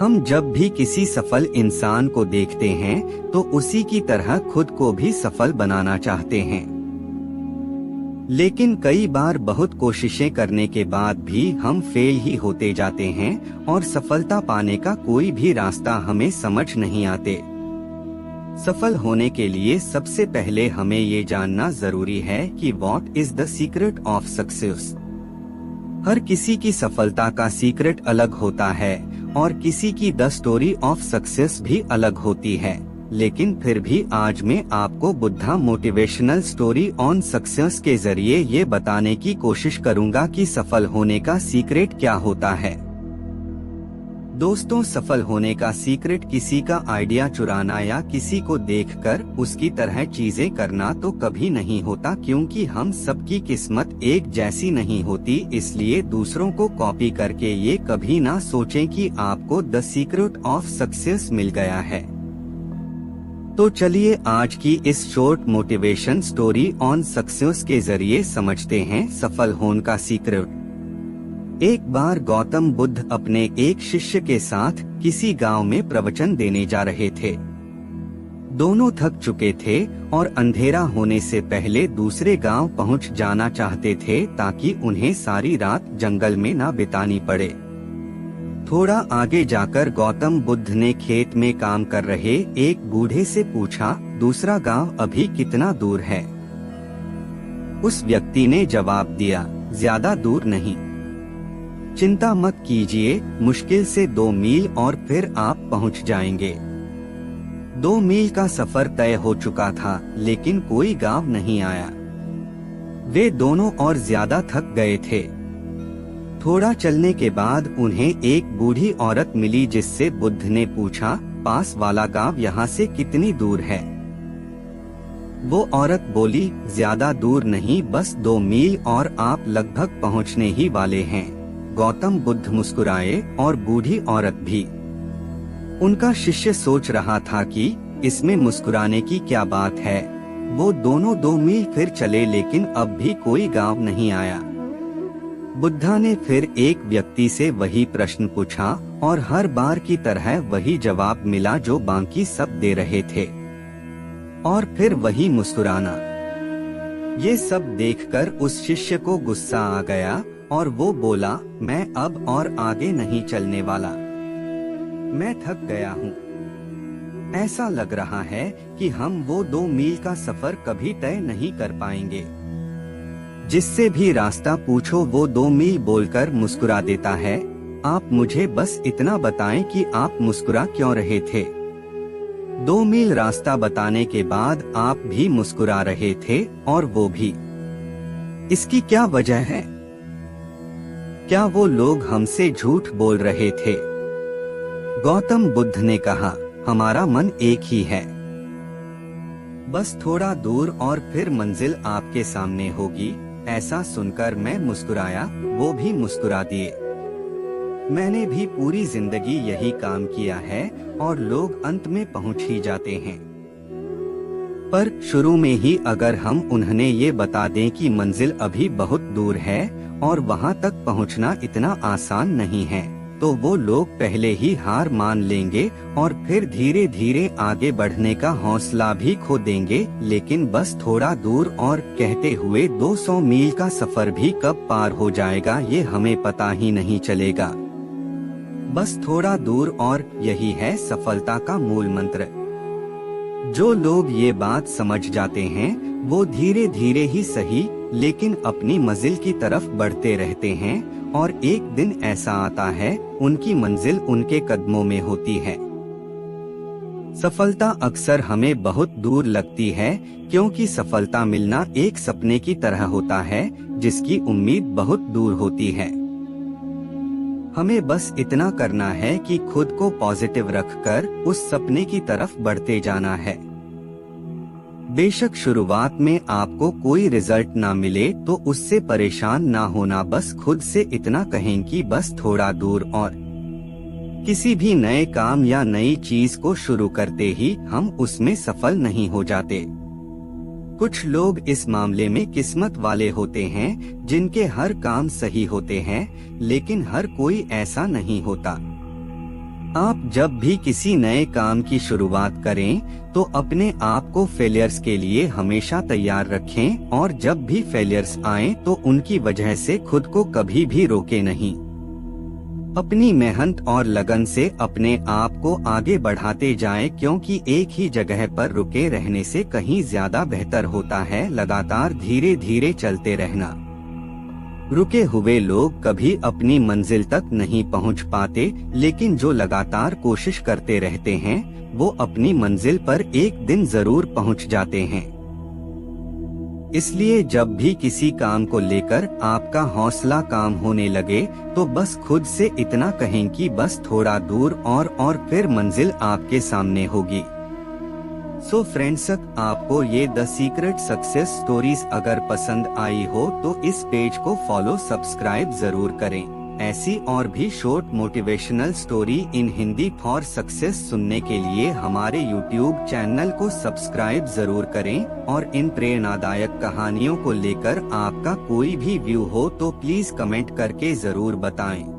हम जब भी किसी सफल इंसान को देखते हैं तो उसी की तरह खुद को भी सफल बनाना चाहते हैं। लेकिन कई बार बहुत कोशिशें करने के बाद भी हम फेल ही होते जाते हैं और सफलता पाने का कोई भी रास्ता हमें समझ नहीं आते। सफल होने के लिए सबसे पहले हमें ये जानना जरूरी है कि what is the secret of success. हर किसी की सफलता का सीक्रेट अलग होता है और किसी की द स्टोरी ऑफ सक्सेस भी अलग होती है, लेकिन फिर भी आज मैं आपको Buddha motivational story on success के जरिए ये बताने की कोशिश करूंगा कि सफल होने का सीक्रेट क्या होता है। दोस्तों, सफल होने का सीक्रेट किसी का आइडिया चुराना या किसी को देखकर उसकी तरह चीजें करना तो कभी नहीं होता, क्योंकि हम सबकी किस्मत एक जैसी नहीं होती। इसलिए दूसरों को कॉपी करके ये कभी ना सोचें कि आपको द सीक्रेट ऑफ सक्सेस मिल गया है। तो चलिए आज की इस short motivation story on success के जरिए समझते हैं सफल होने का सीक्रेट। एक बार गौतम बुद्ध अपने एक शिष्य के साथ किसी गांव में प्रवचन देने जा रहे थे। दोनों थक चुके थे और अंधेरा होने से पहले दूसरे गांव पहुंच जाना चाहते थे ताकि उन्हें सारी रात जंगल में ना बितानी पड़े। थोड़ा आगे जाकर गौतम बुद्ध ने खेत में काम कर रहे एक बूढ़े से पूछा, दूसरा गांव अभी कितना दूर है? उस व्यक्ति ने जवाब दिया, ज्यादा दूर नहीं। चिंता मत कीजिए, मुश्किल से 2 मील और फिर आप पहुंच जाएंगे। 2 मील का सफर तय हो चुका था, लेकिन कोई गांव नहीं आया। वे दोनों और ज्यादा थक गए थे। थोड़ा चलने के बाद उन्हें एक बूढ़ी औरत मिली, जिससे बुद्ध ने पूछा, पास वाला गांव यहाँ से कितनी दूर है? वो औरत बोली, ज्यादा दूर नहीं, बस 2 मील और आप लगभग पहुँचने ही वाले हैं। गौतम बुद्ध मुस्कुराए और बूढ़ी औरत भी। उनका शिष्य सोच रहा था कि इसमें मुस्कुराने की क्या बात है। वो दोनों 2 मील फिर चले, लेकिन अब भी कोई गांव नहीं आया। बुद्धा ने फिर एक व्यक्ति से वही प्रश्न पूछा और हर बार की तरह वही जवाब मिला जो बाकी सब दे रहे थे, और फिर वही मुस्कुराना। ये सब देखकर उस शिष्य को गुस्सा आ गया और वो बोला, मैं अब और आगे नहीं चलने वाला, मैं थक गया हूँ। ऐसा लग रहा है कि हम वो 2 मील का सफर कभी तय नहीं कर पाएंगे। जिससे भी रास्ता पूछो वो 2 मील बोलकर मुस्कुरा देता है। आप मुझे बस इतना बताएं कि आप मुस्कुरा क्यों रहे थे? 2 मील रास्ता बताने के बाद आप भी मुस्कुरा रहे थे, और वो भी। इसकी क्या वजह है? क्या वो लोग हमसे झूठ बोल रहे थे? गौतम बुद्ध ने कहा, हमारा मन एक ही है। बस थोड़ा दूर और फिर मंजिल आपके सामने होगी। ऐसा सुनकर मैं मुस्कुराया, वो भी मुस्कुरा दिए। मैंने भी पूरी जिंदगी यही काम किया है और लोग अंत में पहुंच ही जाते हैं। पर शुरू में ही अगर हम उन्हें ये बता दें कि मंजिल अभी बहुत दूर है और वहां तक पहुंचना इतना आसान नहीं है, तो वो लोग पहले ही हार मान लेंगे और फिर धीरे धीरे आगे बढ़ने का हौसला भी खो देंगे। लेकिन बस थोड़ा दूर और कहते हुए 200 मील का सफर भी कब पार हो जाएगा ये हमें पता ही नहीं चलेगा। बस थोड़ा दूर, और यही है सफलता का मूल मंत्र। जो लोग ये बात समझ जाते हैं वो धीरे धीरे ही सही, लेकिन अपनी मंजिल की तरफ बढ़ते रहते हैं, और एक दिन ऐसा आता है उनकी मंजिल उनके कदमों में होती है। सफलता अक्सर हमें बहुत दूर लगती है, क्योंकि सफलता मिलना एक सपने की तरह होता है जिसकी उम्मीद बहुत दूर होती है। हमें बस इतना करना है कि खुद को पॉजिटिव रखकर उस सपने की तरफ बढ़ते जाना है। बेशक शुरुआत में आपको कोई रिजल्ट ना मिले तो उससे परेशान ना होना, बस खुद से इतना कहें कि बस थोड़ा दूर। और किसी भी नए काम या नई चीज को शुरू करते ही हम उसमें सफल नहीं हो जाते। कुछ लोग इस मामले में किस्मत वाले होते हैं जिनके हर काम सही होते हैं, लेकिन हर कोई ऐसा नहीं होता। आप जब भी किसी नए काम की शुरुआत करें तो अपने आप को फेलियर्स के लिए हमेशा तैयार रखें और जब भी फेलियर्स आएं तो उनकी वजह से खुद को कभी भी रोके नहीं। अपनी मेहनत और लगन से अपने आप को आगे बढ़ाते जाएं, क्योंकि एक ही जगह पर रुके रहने से कहीं ज्यादा बेहतर होता है लगातार धीरे धीरे चलते रहना। रुके हुए लोग कभी अपनी मंजिल तक नहीं पहुंच पाते, लेकिन जो लगातार कोशिश करते रहते हैं वो अपनी मंजिल पर एक दिन जरूर पहुंच जाते हैं। इसलिए जब भी किसी काम को लेकर आपका हौसला काम होने लगे तो बस खुद से इतना कहें कि बस थोड़ा दूर और फिर मंजिल आपके सामने होगी। सो फ्रेंड्स, आपको ये द सीक्रेट सक्सेस स्टोरीज अगर पसंद आई हो तो इस पेज को फॉलो सब्सक्राइब जरूर करें। ऐसी और भी short motivational story in Hindi for success सुनने के लिए हमारे YouTube चैनल को सब्सक्राइब जरूर करें और इन प्रेरणादायक कहानियों को लेकर आपका कोई भी व्यू हो तो प्लीज कमेंट करके जरूर बताएं।